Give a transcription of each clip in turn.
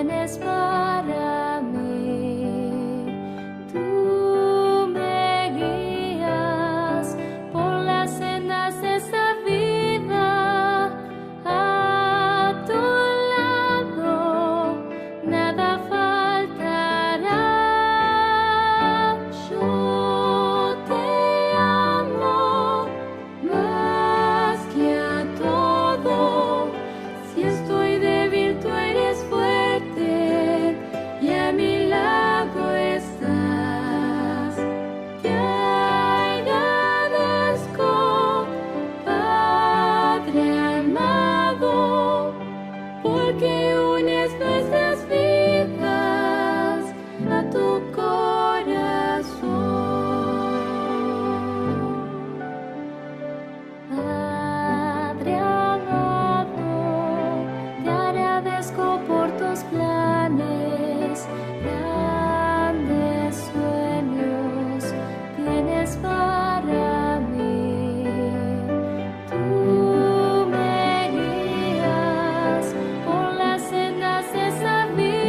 tienes para mí. Tú me guías por las sendas de esta vida. A tu lado nada faltará. Yo te amo más que a todo. Si estoy débil, tú eres fuerte y a mi lado estás. Te agradezco, Padre amado, porque unes nuestras vidas a tu corazón. Padre amado, te agradezco por tus planes, grandes sueños tienes para mí. Tú me guías por las sendas de esa vida.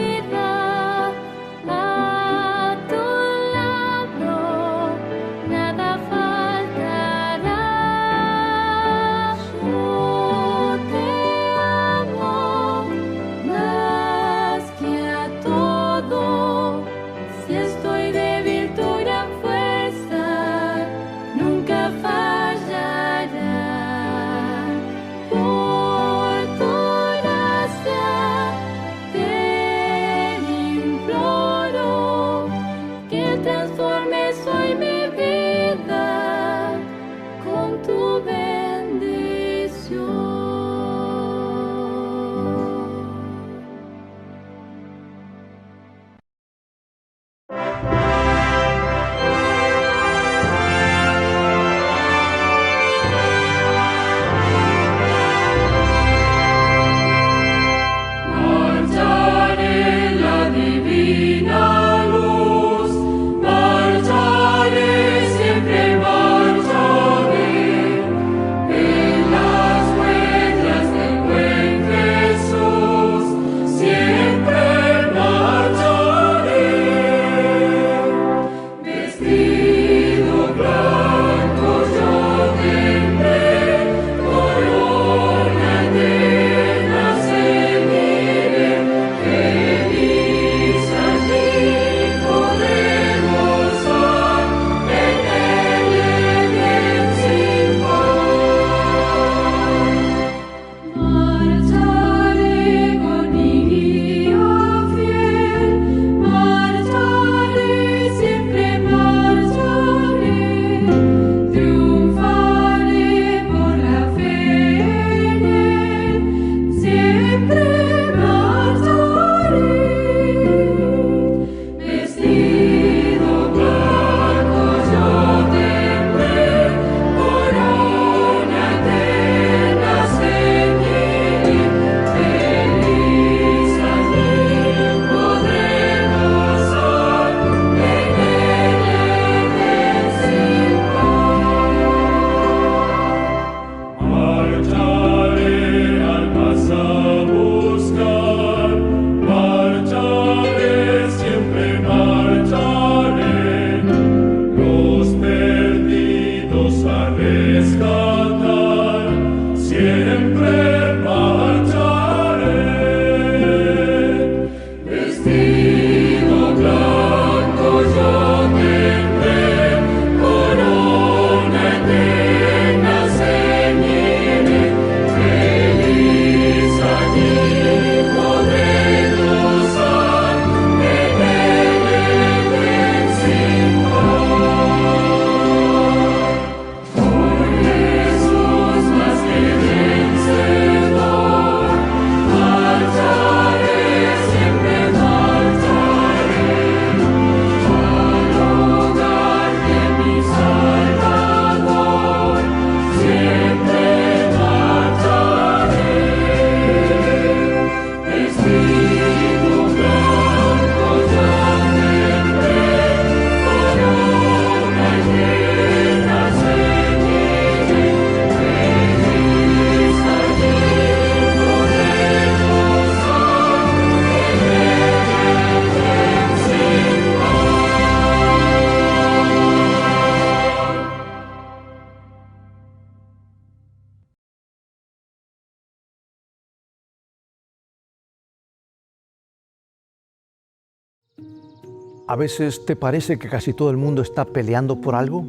¿A veces te parece que casi todo el mundo está peleando por algo?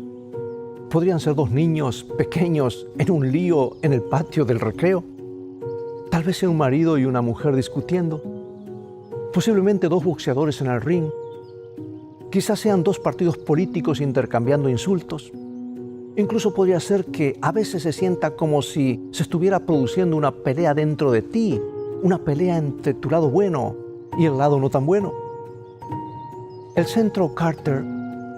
Podrían ser dos niños pequeños en un lío en el patio del recreo. Tal vez sea un marido y una mujer discutiendo. Posiblemente dos boxeadores en el ring. Quizás sean dos partidos políticos intercambiando insultos. Incluso podría ser que a veces se sienta como si se estuviera produciendo una pelea dentro de ti, una pelea entre tu lado bueno y el lado no tan bueno. El Centro Carter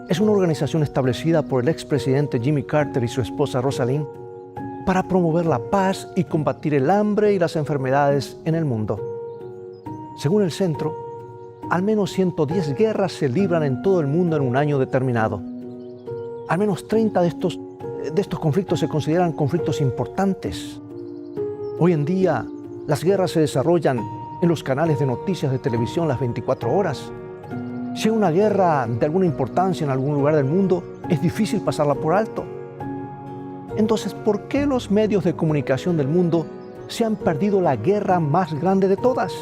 es una organización establecida por el expresidente Jimmy Carter y su esposa Rosalind para promover la paz y combatir el hambre y las enfermedades en el mundo. Según el centro, al menos 110 guerras se libran en todo el mundo en un año determinado. Al menos 30 de estos conflictos se consideran conflictos importantes. Hoy en día, las guerras se desarrollan en los canales de noticias de televisión las 24 horas. Si hay una guerra de alguna importancia en algún lugar del mundo, es difícil pasarla por alto. Entonces, ¿por qué los medios de comunicación del mundo se han perdido la guerra más grande de todas?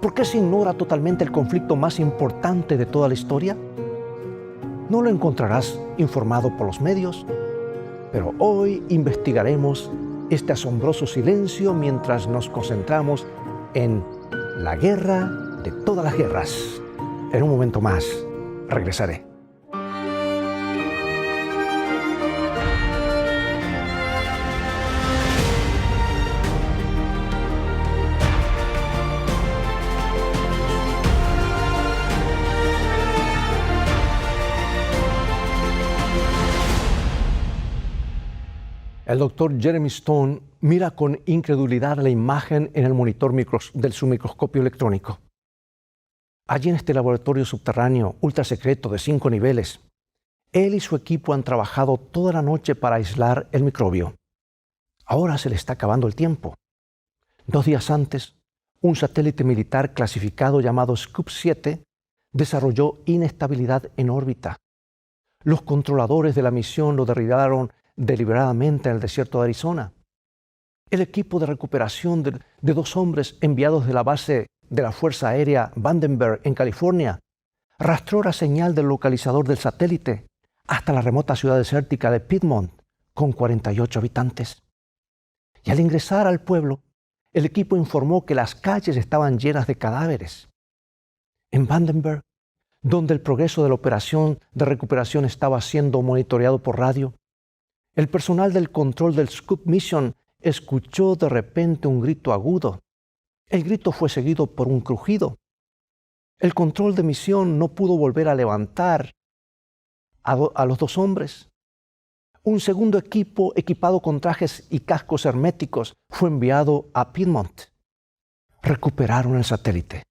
¿Por qué se ignora totalmente el conflicto más importante de toda la historia? No lo encontrarás informado por los medios, pero hoy investigaremos este asombroso silencio mientras nos concentramos en la guerra de todas las guerras. En un momento más, regresaré. El doctor Jeremy Stone mira con incredulidad la imagen en el monitor de su microscopio electrónico. Allí en este laboratorio subterráneo ultra secreto de 5 niveles, él y su equipo han trabajado toda la noche para aislar el microbio. Ahora se le está acabando el tiempo. 2 días antes, un satélite militar clasificado llamado Scoop 7 desarrolló inestabilidad en órbita. Los controladores de la misión lo derribaron deliberadamente en el desierto de Arizona. El equipo de recuperación de 2 hombres enviados de la base de la Fuerza Aérea Vandenberg en California rastreó la señal del localizador del satélite hasta la remota ciudad desértica de Piedmont, con 48 habitantes. Y al ingresar al pueblo, el equipo informó que las calles estaban llenas de cadáveres. En Vandenberg, donde el progreso de la operación de recuperación estaba siendo monitoreado por radio, el personal del control del Scoop Mission escuchó de repente un grito agudo. El grito fue seguido por un crujido. El control de misión no pudo volver a levantar a los 2 hombres. Un segundo equipo equipado con trajes y cascos herméticos fue enviado a Piedmont. Recuperaron el satélite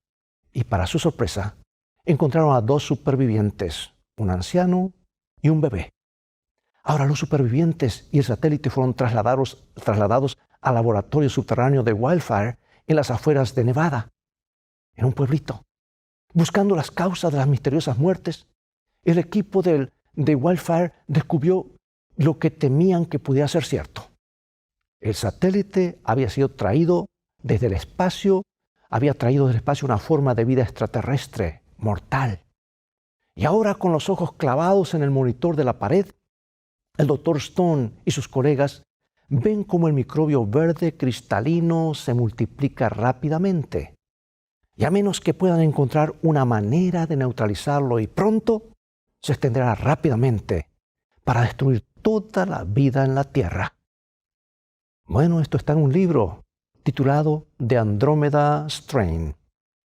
y, para su sorpresa, encontraron a 2 supervivientes, un anciano y un bebé. Ahora los supervivientes y el satélite fueron trasladados al laboratorio subterráneo de Wildfire en las afueras de Nevada, en un pueblito. Buscando las causas de las misteriosas muertes, el equipo de Wildfire descubrió lo que temían que pudiera ser cierto. El satélite había sido traído desde el espacio, había traído del espacio una forma de vida extraterrestre, mortal. Y ahora, con los ojos clavados en el monitor de la pared, el doctor Stone y sus colegas ven cómo el microbio verde cristalino se multiplica rápidamente. Y a menos que puedan encontrar una manera de neutralizarlo, y pronto se extenderá rápidamente para destruir toda la vida en la Tierra. Bueno, esto está en un libro titulado The Andromeda Strain,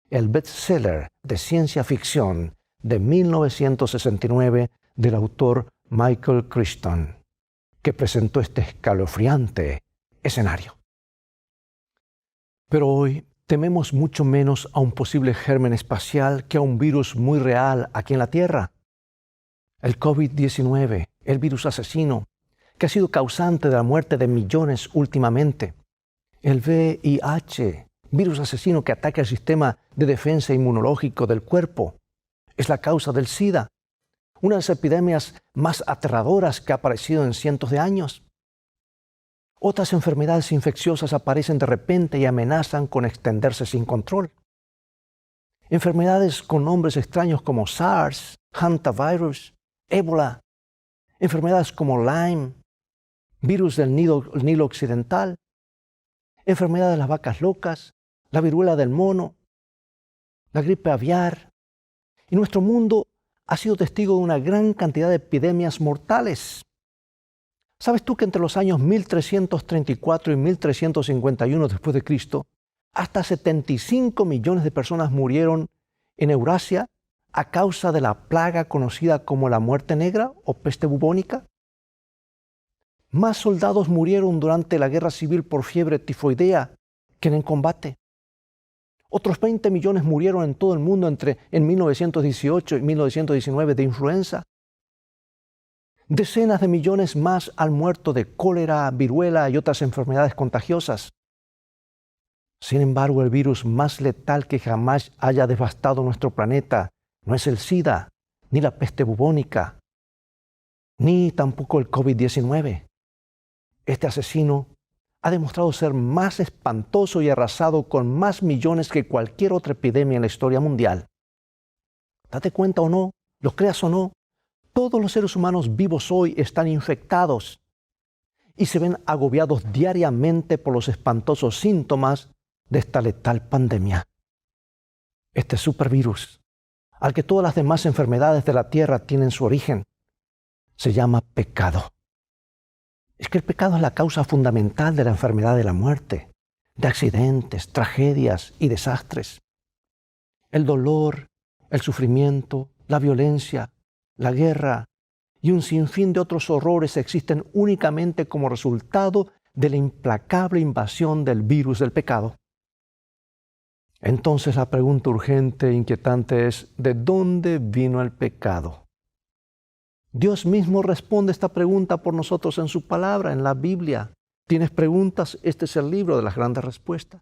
el bestseller de ciencia ficción de 1969 del autor Michael Crichton, que presentó este escalofriante escenario. Pero hoy tememos mucho menos a un posible germen espacial que a un virus muy real aquí en la Tierra. El COVID-19, el virus asesino, que ha sido causante de la muerte de millones últimamente. El VIH, virus asesino que ataca el sistema de defensa inmunológico del cuerpo. Es la causa del SIDA, una de las epidemias más aterradoras que ha aparecido en cientos de años. Otras enfermedades infecciosas aparecen de repente y amenazan con extenderse sin control. enfermedades con nombres extraños como SARS, hantavirus, ébola, enfermedades como Lyme, virus del Nilo Occidental, enfermedad de las vacas locas, la viruela del mono, la gripe aviar. Y nuestro mundo ha sido testigo de una gran cantidad de epidemias mortales. ¿Sabes tú que entre los años 1334 y 1351 después de Cristo, hasta 75 millones de personas murieron en Eurasia a causa de la plaga conocida como la muerte negra o peste bubónica? Más soldados murieron durante la guerra civil por fiebre tifoidea que en combate. Otros 20 millones murieron en todo el mundo en 1918 y 1919 de influenza. Decenas de millones más han muerto de cólera, viruela y otras enfermedades contagiosas. Sin embargo, el virus más letal que jamás haya devastado nuestro planeta no es el SIDA, ni la peste bubónica, ni tampoco el COVID-19. Este asesino ha demostrado ser más espantoso y arrasado con más millones que cualquier otra epidemia en la historia mundial. Date cuenta o no, lo creas o no, todos los seres humanos vivos hoy están infectados y se ven agobiados diariamente por los espantosos síntomas de esta letal pandemia. Este supervirus, al que todas las demás enfermedades de la tierra tienen su origen, se llama pecado. Es que el pecado es la causa fundamental de la enfermedad de la muerte, de accidentes, tragedias y desastres. El dolor, el sufrimiento, la violencia, la guerra y un sinfín de otros horrores existen únicamente como resultado de la implacable invasión del virus del pecado. Entonces la pregunta urgente e inquietante es, ¿de dónde vino el pecado? Dios mismo responde esta pregunta por nosotros en su palabra, en la Biblia. ¿Tienes preguntas? Este es el libro de las grandes respuestas.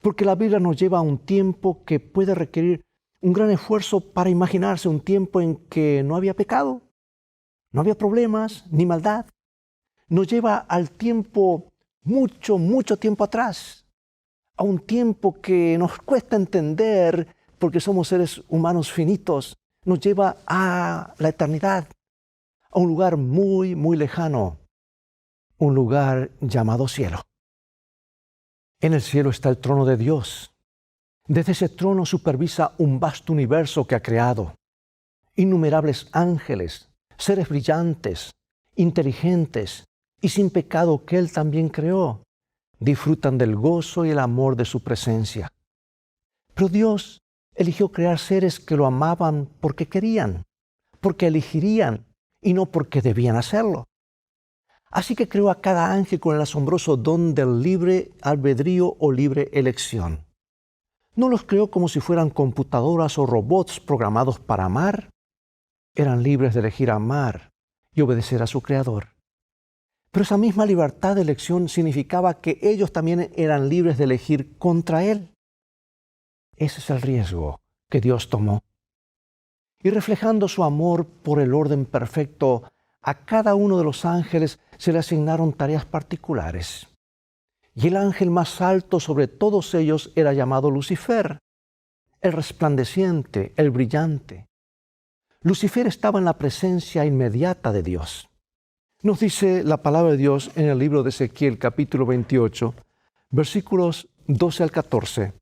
Porque la Biblia nos lleva a un tiempo que puede requerir un gran esfuerzo para imaginarse un tiempo en que no había pecado, no había problemas ni maldad. Nos lleva al tiempo mucho tiempo atrás, a un tiempo que nos cuesta entender porque somos seres humanos finitos. Nos lleva a la eternidad, a un lugar muy lejano, un lugar llamado cielo. En el cielo está el trono de Dios. Desde ese trono supervisa un vasto universo que ha creado. Innumerables ángeles, seres brillantes, inteligentes y sin pecado que Él también creó, disfrutan del gozo y el amor de su presencia. Pero Dios eligió crear seres que lo amaban porque querían, porque elegirían y no porque debían hacerlo. Así que creó a cada ángel con el asombroso don del libre albedrío o libre elección. No los creó como si fueran computadoras o robots programados para amar. Eran libres de elegir amar y obedecer a su Creador. Pero esa misma libertad de elección significaba que ellos también eran libres de elegir contra Él. Ese es el riesgo que Dios tomó. Y reflejando su amor por el orden perfecto, a cada uno de los ángeles se le asignaron tareas particulares. Y el ángel más alto sobre todos ellos era llamado Lucifer, el resplandeciente, el brillante. Lucifer estaba en la presencia inmediata de Dios. Nos dice la palabra de Dios en el libro de Ezequiel, capítulo 28, versículos 12 al 14.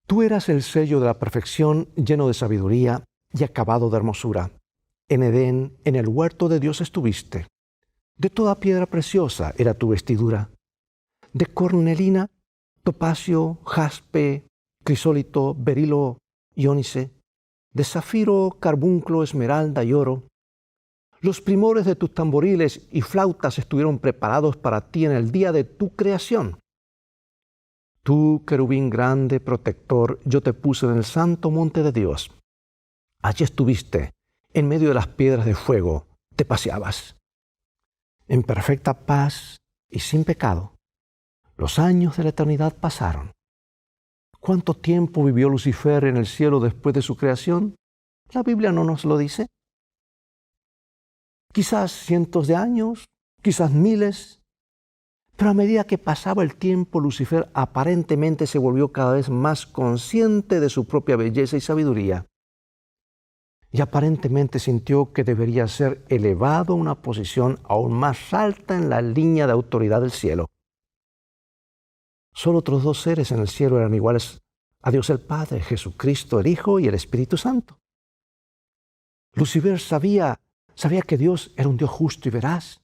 Tú eras el sello de la perfección, lleno de sabiduría y acabado de hermosura. En Edén, en el huerto de Dios estuviste. De toda piedra preciosa era tu vestidura. De cornelina, topacio, jaspe, crisólito, berilo y ónice. De zafiro, carbunclo, esmeralda y oro. Los primores de tus tamboriles y flautas estuvieron preparados para ti en el día de tu creación. Tú, querubín grande, protector, yo te puse en el santo monte de Dios. Allí estuviste, en medio de las piedras de fuego, te paseabas. En perfecta paz y sin pecado, los años de la eternidad pasaron. ¿Cuánto tiempo vivió Lucifer en el cielo después de su creación? La Biblia no nos lo dice. Quizás cientos de años, quizás miles. Pero a medida que pasaba el tiempo, Lucifer aparentemente se volvió cada vez más consciente de su propia belleza y sabiduría. Y aparentemente sintió que debería ser elevado a una posición aún más alta en la línea de autoridad del cielo. Solo otros dos seres en el cielo eran iguales a Dios el Padre, Jesucristo el Hijo y el Espíritu Santo. Lucifer sabía que Dios era un Dios justo y veraz,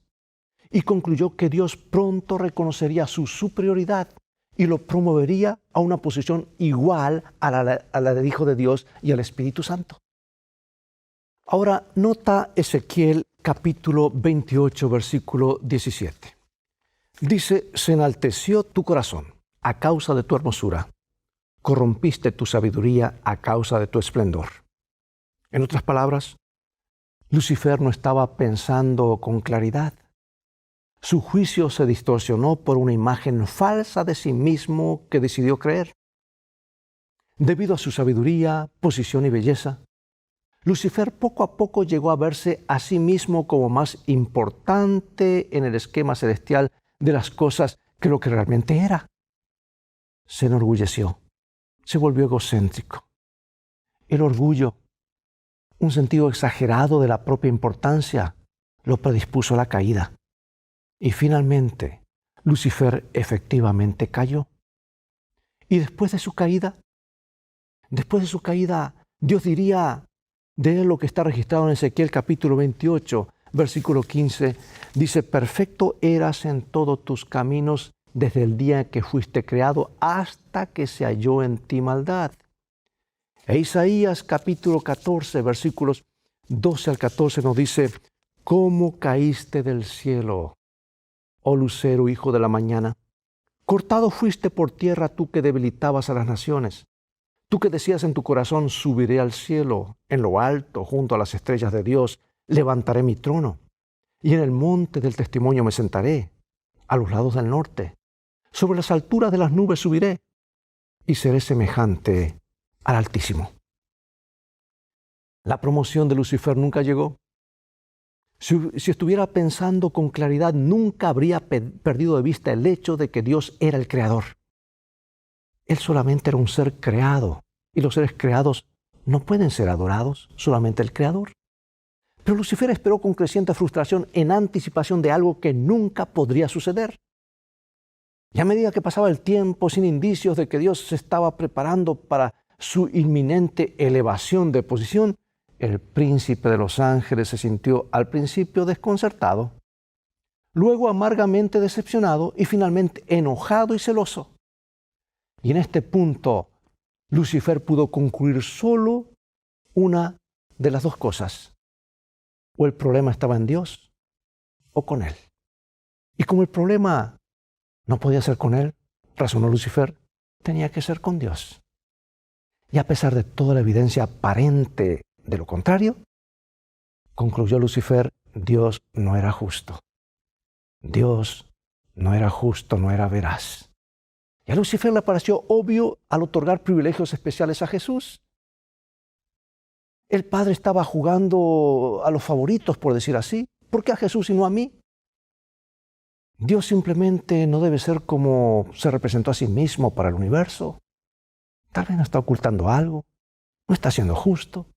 y concluyó que Dios pronto reconocería su superioridad y lo promovería a una posición igual a la del Hijo de Dios y al Espíritu Santo. Ahora, nota Ezequiel capítulo 28, versículo 17. Dice, se enalteció tu corazón a causa de tu hermosura, corrompiste tu sabiduría a causa de tu esplendor. En otras palabras, Lucifer no estaba pensando con claridad. Su juicio se distorsionó por una imagen falsa de sí mismo que decidió creer. Debido a su sabiduría, posición y belleza, Lucifer poco a poco llegó a verse a sí mismo como más importante en el esquema celestial de las cosas que lo que realmente era. Se enorgulleció, se volvió egocéntrico. El orgullo, un sentido exagerado de la propia importancia, lo predispuso a la caída. Y finalmente, Lucifer efectivamente cayó. Y después de su caída, Dios diría de él lo que está registrado en Ezequiel capítulo 28, versículo 15, dice, perfecto eras en todos tus caminos desde el día que fuiste creado hasta que se halló en ti maldad. E Isaías capítulo 14, versículos 12 al 14 nos dice, ¿cómo caíste del cielo, oh lucero, hijo de la mañana? Cortado fuiste por tierra tú que debilitabas a las naciones. Tú que decías en tu corazón, subiré al cielo, en lo alto, junto a las estrellas de Dios, levantaré mi trono. Y en el monte del testimonio me sentaré, a los lados del norte. Sobre las alturas de las nubes subiré, y seré semejante al Altísimo. La promoción de Lucifer nunca llegó. Si estuviera pensando con claridad, nunca habría perdido de vista el hecho de que Dios era el creador. Él solamente era un ser creado, y los seres creados no pueden ser adorados, solamente el creador. Pero Lucifer esperó con creciente frustración en anticipación de algo que nunca podría suceder. Y a medida que pasaba el tiempo, sin indicios de que Dios se estaba preparando para su inminente elevación de posición, el príncipe de los ángeles se sintió al principio desconcertado, luego amargamente decepcionado y finalmente enojado y celoso. Y en este punto, Lucifer pudo concluir solo una de las dos cosas. O el problema estaba en Dios o con él. Y como el problema no podía ser con él, razonó Lucifer, tenía que ser con Dios. Y a pesar de toda la evidencia aparente de lo contrario, concluyó Lucifer, Dios no era justo. Dios no era justo, no era veraz. Y a Lucifer le pareció obvio al otorgar privilegios especiales a Jesús. El Padre estaba jugando a los favoritos, por decir así. ¿Por qué a Jesús y no a mí? Dios simplemente no debe ser como se representó a sí mismo para el universo. Tal vez no está ocultando algo, no está siendo justo.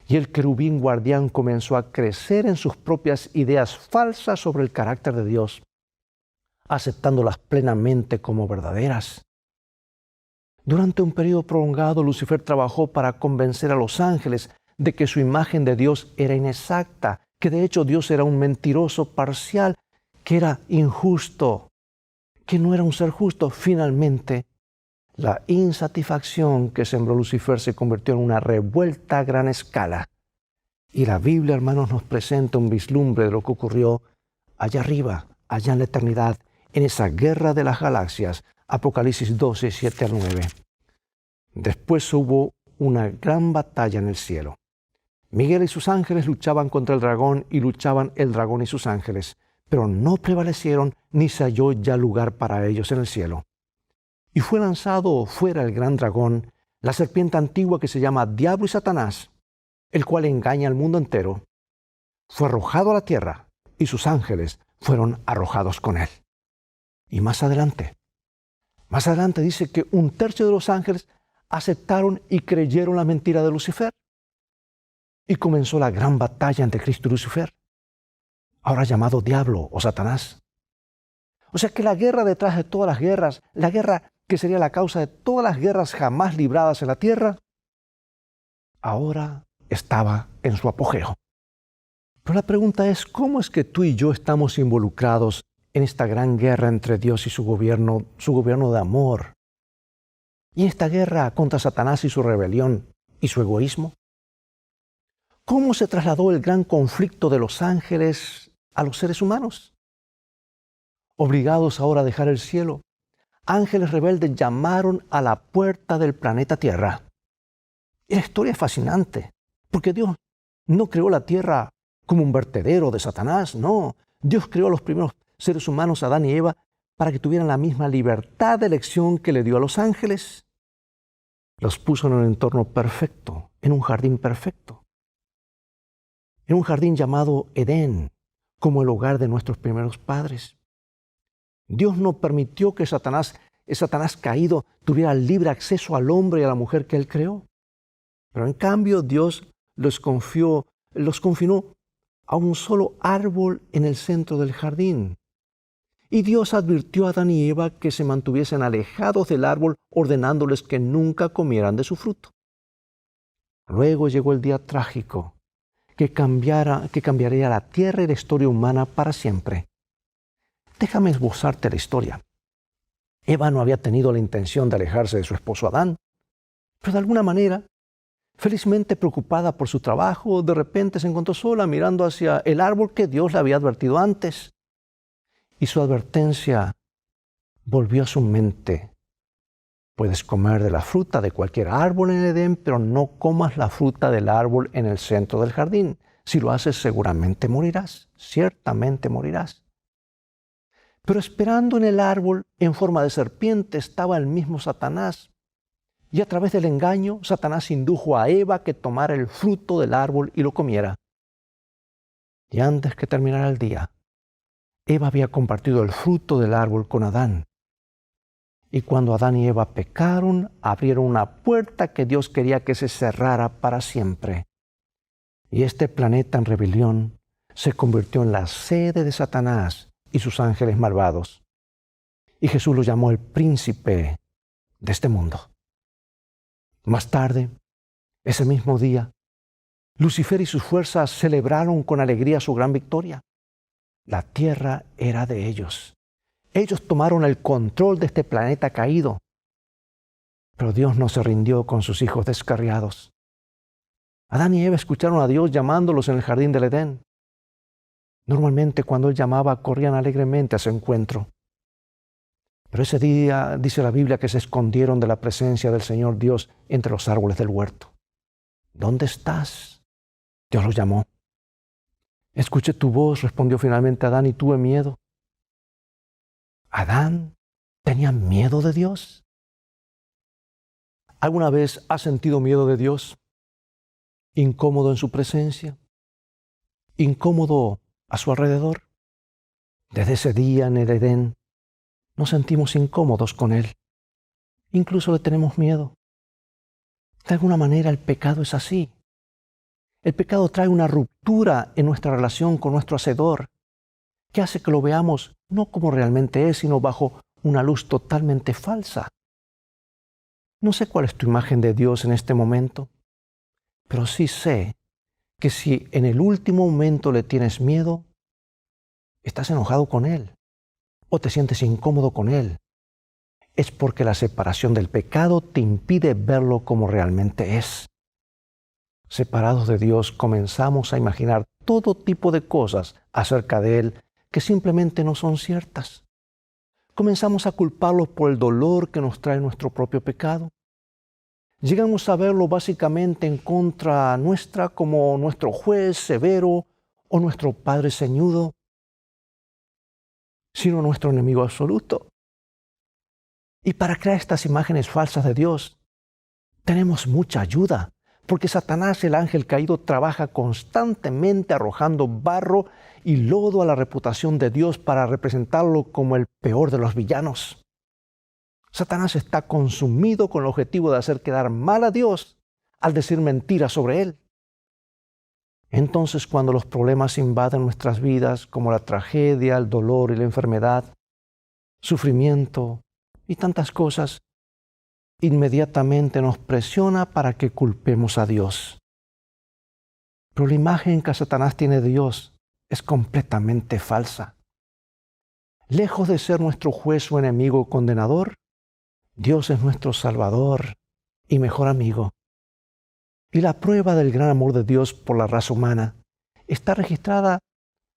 Y el querubín guardián comenzó a crecer en sus propias ideas falsas sobre el carácter de Dios, aceptándolas plenamente como verdaderas. Durante un periodo prolongado, Lucifer trabajó para convencer a los ángeles de que su imagen de Dios era inexacta, que de hecho Dios era un mentiroso parcial, que era injusto, que no era un ser justo. Finalmente, la insatisfacción que sembró Lucifer se convirtió en una revuelta a gran escala. Y la Biblia, hermanos, nos presenta un vislumbre de lo que ocurrió allá arriba, allá en la eternidad, en esa guerra de las galaxias, Apocalipsis 12, 7 al 9. Después hubo una gran batalla en el cielo. Miguel y sus ángeles luchaban contra el dragón y luchaban el dragón y sus ángeles, pero no prevalecieron ni se halló ya lugar para ellos en el cielo. Y fue lanzado fuera el gran dragón, la serpiente antigua que se llama Diablo y Satanás, el cual engaña al mundo entero. Fue arrojado a la tierra y sus ángeles fueron arrojados con él. Y más adelante dice que 1/3 de los ángeles aceptaron y creyeron la mentira de Lucifer. Y comenzó la gran batalla entre Cristo y Lucifer, ahora llamado Diablo o Satanás. O sea que la guerra detrás de todas las guerras, la guerra que sería la causa de todas las guerras jamás libradas en la tierra, ahora estaba en su apogeo. Pero la pregunta es, ¿cómo es que tú y yo estamos involucrados en esta gran guerra entre Dios y su gobierno de amor? Y esta guerra contra Satanás y su rebelión y su egoísmo. ¿Cómo se trasladó el gran conflicto de los ángeles a los seres humanos? Obligados ahora a dejar el cielo, ángeles rebeldes llamaron a la puerta del planeta Tierra. Y la historia es fascinante, porque Dios no creó la Tierra como un vertedero de Satanás, no. Dios creó a los primeros seres humanos, Adán y Eva, para que tuvieran la misma libertad de elección que le dio a los ángeles. Los puso en un entorno perfecto, en un jardín perfecto. En un jardín llamado Edén, como el hogar de nuestros primeros padres. Dios no permitió que el Satanás caído tuviera libre acceso al hombre y a la mujer que él creó. Pero en cambio Dios los confinó a un solo árbol en el centro del jardín. Y Dios advirtió a Adán y Eva que se mantuviesen alejados del árbol, ordenándoles que nunca comieran de su fruto. Luego llegó el día trágico que cambiaría la tierra y la historia humana para siempre. Déjame esbozarte la historia. Eva no había tenido la intención de alejarse de su esposo Adán, pero de alguna manera, felizmente preocupada por su trabajo, de repente se encontró sola mirando hacia el árbol que Dios le había advertido antes. Y su advertencia volvió a su mente. Puedes comer de la fruta de cualquier árbol en Edén, pero no comas la fruta del árbol en el centro del jardín. Si lo haces, seguramente morirás, ciertamente morirás. Pero esperando en el árbol, en forma de serpiente, estaba el mismo Satanás. Y a través del engaño, Satanás indujo a Eva que tomara el fruto del árbol y lo comiera. Y antes que terminara el día, Eva había compartido el fruto del árbol con Adán. Y cuando Adán y Eva pecaron, abrieron una puerta que Dios quería que se cerrara para siempre. Y este planeta en rebelión se convirtió en la sede de Satanás y sus ángeles malvados. Y Jesús lo llamó el príncipe de este mundo. Más tarde, ese mismo día, Lucifer y sus fuerzas celebraron con alegría su gran victoria. La tierra era de ellos. Ellos tomaron el control de este planeta caído. Pero Dios no se rindió con sus hijos descarriados. Adán y Eva escucharon a Dios llamándolos en el jardín del Edén. Normalmente cuando Él llamaba, corrían alegremente a su encuentro. Pero ese día, dice la Biblia, que se escondieron de la presencia del Señor Dios entre los árboles del huerto. ¿Dónde estás? Dios los llamó. Escuché tu voz, respondió finalmente Adán, y tuve miedo. ¿Adán tenía miedo de Dios? ¿Alguna vez has sentido miedo de Dios? ¿Incómodo en su presencia? ¿Incómodo a su alrededor? Desde ese día en el Edén nos sentimos incómodos con Él. Incluso le tenemos miedo. De alguna manera el pecado es así. El pecado trae una ruptura en nuestra relación con nuestro Hacedor, que hace que lo veamos no como realmente es, sino bajo una luz totalmente falsa. No sé cuál es tu imagen de Dios en este momento, pero sí sé que si en el último momento le tienes miedo, estás enojado con Él o te sientes incómodo con Él, es porque la separación del pecado te impide verlo como realmente es. Separados de Dios, comenzamos a imaginar todo tipo de cosas acerca de Él que simplemente no son ciertas. Comenzamos a culparlo por el dolor que nos trae nuestro propio pecado. Llegamos a verlo básicamente en contra nuestra como nuestro juez severo o nuestro padre ceñudo, sino nuestro enemigo absoluto. Y para crear estas imágenes falsas de Dios, tenemos mucha ayuda, Porque Satanás, el ángel caído, trabaja constantemente arrojando barro y lodo a la reputación de Dios para representarlo como el peor de los villanos. Satanás está consumido con el objetivo de hacer quedar mal a Dios al decir mentiras sobre Él. Entonces, cuando los problemas invaden nuestras vidas, como la tragedia, el dolor y la enfermedad, sufrimiento y tantas cosas, inmediatamente nos presiona para que culpemos a Dios. Pero la imagen que Satanás tiene de Dios es completamente falsa. Lejos de ser nuestro juez o enemigo condenador, Dios es nuestro Salvador y mejor amigo. Y la prueba del gran amor de Dios por la raza humana está registrada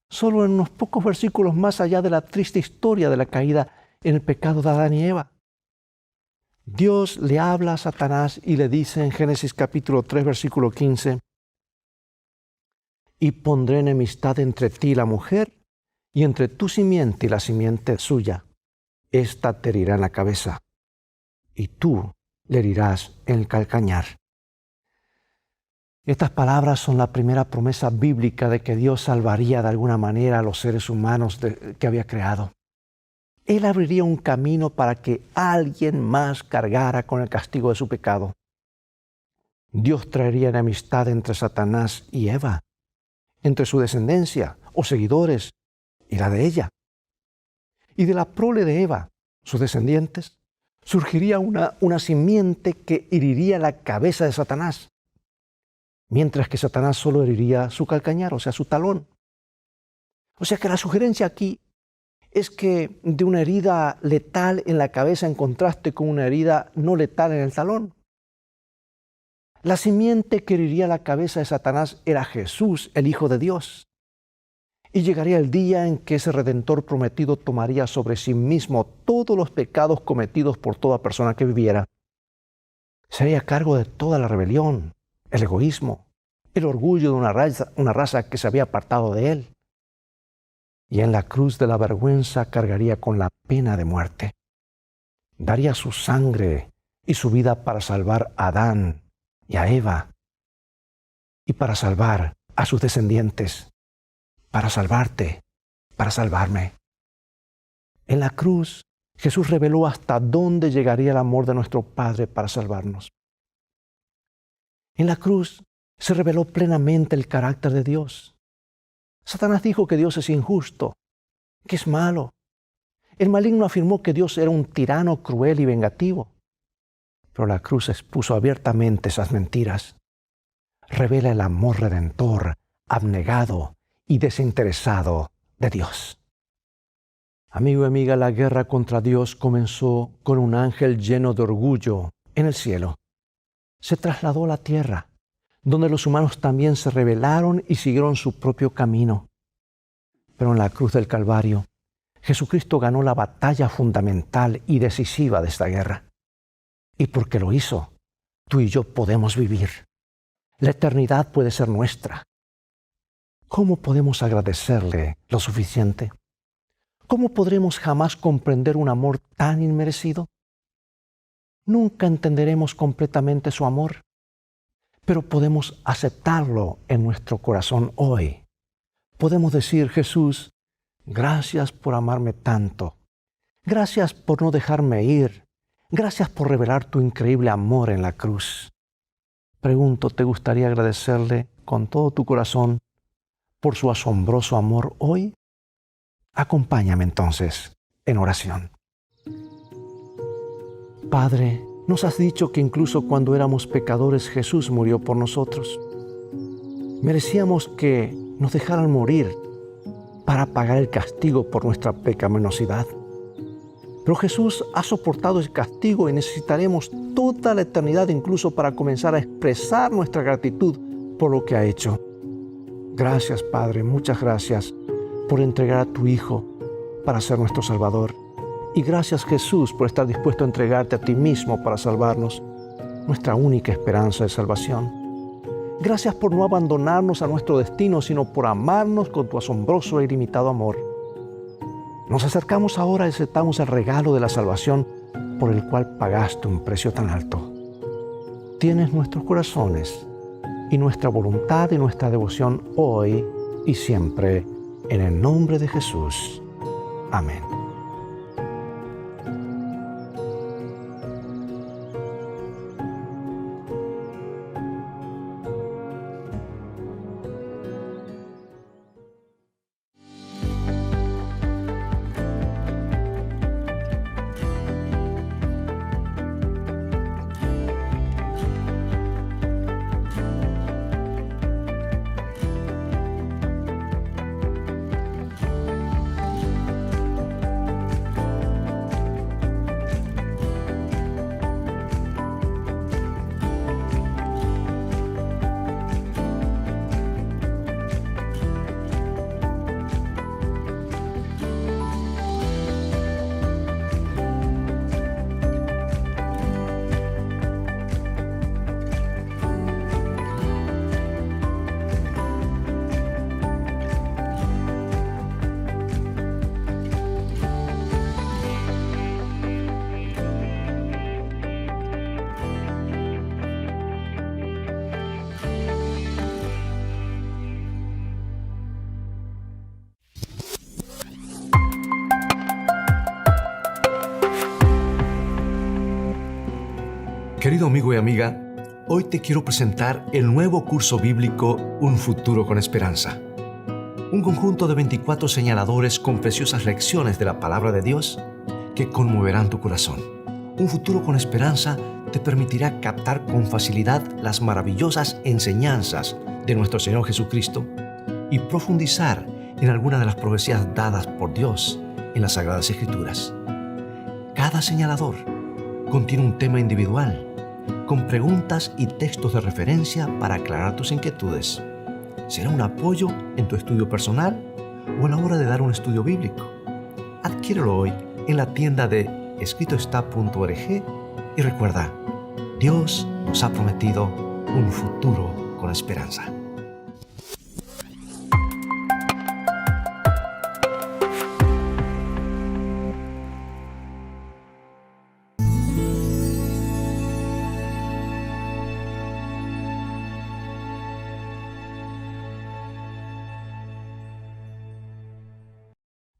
solo en unos pocos versículos más allá de la triste historia de la caída en el pecado de Adán y Eva. Dios le habla a Satanás y le dice en Génesis capítulo 3, versículo 15, «Y pondré enemistad entre ti y la mujer, y entre tu simiente y la simiente suya. Esta te herirá en la cabeza, y tú le herirás en el calcañar». Estas palabras son la primera promesa bíblica de que Dios salvaría de alguna manera a los seres humanos que había creado. Él abriría un camino para que alguien más cargara con el castigo de su pecado. Dios traería enemistad entre Satanás y Eva, entre su descendencia o seguidores y la de ella. Y de la prole de Eva, sus descendientes, surgiría una simiente que heriría la cabeza de Satanás, mientras que Satanás solo heriría su calcañar, o sea, su talón. O sea que la sugerencia aquí es que de una herida letal en la cabeza en contraste con una herida no letal en el talón. La simiente que heriría la cabeza de Satanás era Jesús, el Hijo de Dios. Y llegaría el día en que ese Redentor prometido tomaría sobre sí mismo todos los pecados cometidos por toda persona que viviera. Sería a cargo de toda la rebelión, el egoísmo, el orgullo de una raza que se había apartado de Él. Y en la cruz de la vergüenza cargaría con la pena de muerte. Daría su sangre y su vida para salvar a Adán y a Eva, y para salvar a sus descendientes, para salvarte, para salvarme. En la cruz, Jesús reveló hasta dónde llegaría el amor de nuestro Padre para salvarnos. En la cruz se reveló plenamente el carácter de Dios. Satanás dijo que Dios es injusto, que es malo. El maligno afirmó que Dios era un tirano cruel y vengativo. Pero la cruz expuso abiertamente esas mentiras. Revela el amor redentor, abnegado y desinteresado de Dios. Amigo y amiga, la guerra contra Dios comenzó con un ángel lleno de orgullo en el cielo. Se trasladó a la tierra, donde los humanos también se rebelaron y siguieron su propio camino. Pero en la cruz del Calvario, Jesucristo ganó la batalla fundamental y decisiva de esta guerra. Y porque lo hizo, tú y yo podemos vivir. La eternidad puede ser nuestra. ¿Cómo podemos agradecerle lo suficiente? ¿Cómo podremos jamás comprender un amor tan inmerecido? Nunca entenderemos completamente su amor, pero podemos aceptarlo en nuestro corazón hoy. Podemos decir, Jesús, gracias por amarme tanto. Gracias por no dejarme ir. Gracias por revelar tu increíble amor en la cruz. Pregunto, ¿te gustaría agradecerle con todo tu corazón por su asombroso amor hoy? Acompáñame entonces en oración. Padre, nos has dicho que incluso cuando éramos pecadores, Jesús murió por nosotros. Merecíamos que nos dejaran morir para pagar el castigo por nuestra pecaminosidad. Pero Jesús ha soportado ese castigo y necesitaremos toda la eternidad incluso para comenzar a expresar nuestra gratitud por lo que ha hecho. Gracias, Padre, muchas gracias por entregar a tu Hijo para ser nuestro Salvador. Y gracias, Jesús, por estar dispuesto a entregarte a ti mismo para salvarnos, nuestra única esperanza de salvación. Gracias por no abandonarnos a nuestro destino, sino por amarnos con tu asombroso e ilimitado amor. Nos acercamos ahora y aceptamos el regalo de la salvación por el cual pagaste un precio tan alto. Tienes nuestros corazones y nuestra voluntad y nuestra devoción hoy y siempre, en el nombre de Jesús. Amén. Querido amigo y amiga, hoy te quiero presentar el nuevo curso bíblico Un futuro con esperanza. Un conjunto de 24 señaladores con preciosas lecciones de la palabra de Dios que conmoverán tu corazón. Un futuro con esperanza te permitirá captar con facilidad las maravillosas enseñanzas de nuestro Señor Jesucristo y profundizar en algunas de las profecías dadas por Dios en las Sagradas Escrituras. Cada señalador contiene un tema individual, con preguntas y textos de referencia para aclarar tus inquietudes. Será un apoyo en tu estudio personal o a la hora de dar un estudio bíblico. Adquiérelo hoy en la tienda de escritoestá.org y recuerda, Dios nos ha prometido un futuro con esperanza.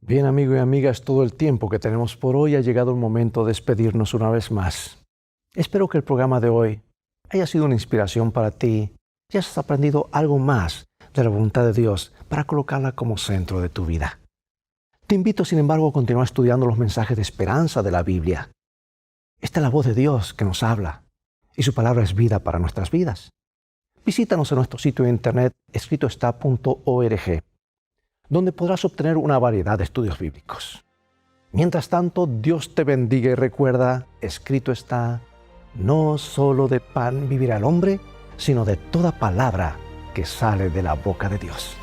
Bien, amigos y amigas, todo el tiempo que tenemos por hoy ha llegado el momento de despedirnos una vez más. Espero que el programa de hoy haya sido una inspiración para ti y hayas aprendido algo más de la voluntad de Dios para colocarla como centro de tu vida. Te invito, sin embargo, a continuar estudiando los mensajes de esperanza de la Biblia. Esta es la voz de Dios que nos habla y su palabra es vida para nuestras vidas. Visítanos en nuestro sitio de internet escritoestá.org, donde podrás obtener una variedad de estudios bíblicos. Mientras tanto, Dios te bendiga y recuerda, escrito está, no solo de pan vivirá el hombre, sino de toda palabra que sale de la boca de Dios.